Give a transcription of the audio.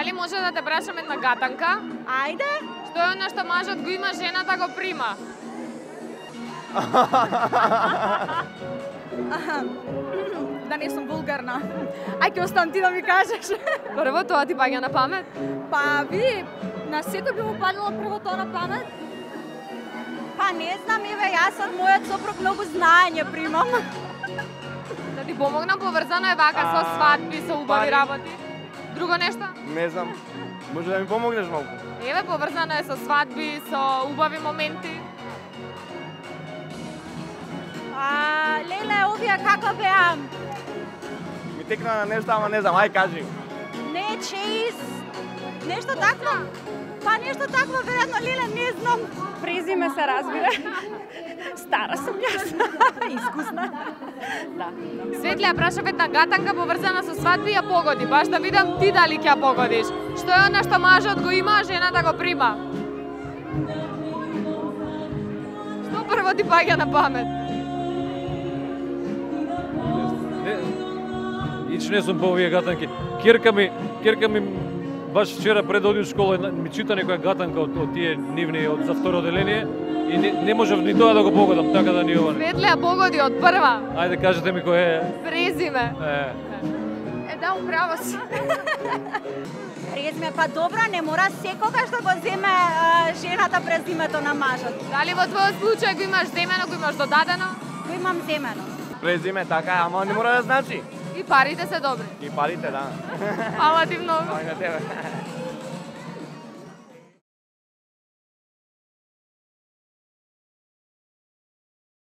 Дали може да те прашам една гатанка? Ајде. Што е она што мажот го има, жената го прима? Да не сум вулгарна. Ај ќе оставам ти да ми кажеш. Прво тоа ти паѓа на памет? Па ви, на секој би му паднало прво тоа на памет. Па не знам, еве, јас од мојот сопруг многу знаење примам. Да ти помогнам, поврзано е вака со свадби, со убави работи. Друго нешто? Не знам. Може да ми помогнеш малку? Еве, поврзано е со свадби, со убави моменти. Леле, овие како беа? Ми текна на нешто, ама не знам, ај кажи. Не, чеиз. Нешто такво? Па нешто такво, веројатно, леле, не знам. Презиме се разбира. Стара сум јас. Искусна. Да. Светлија прашав една гатанка поврзана со свадби и ја погоди, баш да видам ти дали ќе ја погодиш. Што е она што мажот го има, а жената го прима? Што прво ти паѓа на памет? Ич не сум по овие гатанки. Керка ми баш вчера пред оди у школа ми чита некоја гатанка од тие нивни од за второ оделение и не можев ни тоа да го погодам, така да ни ова. Светлија погоди од прва. Ајде кажете ми кој е. Презиме. Да, управо си. Презиме, па добра, не мора секогаш да го земе жената презимето на мажот. Дали во твојот случај го имаш земено, го имаш додадено? Го имам земено. Презиме, така е, ама не мора да значи. И парите се добри. И парите, да. Фала ти многу. Ај на тебе.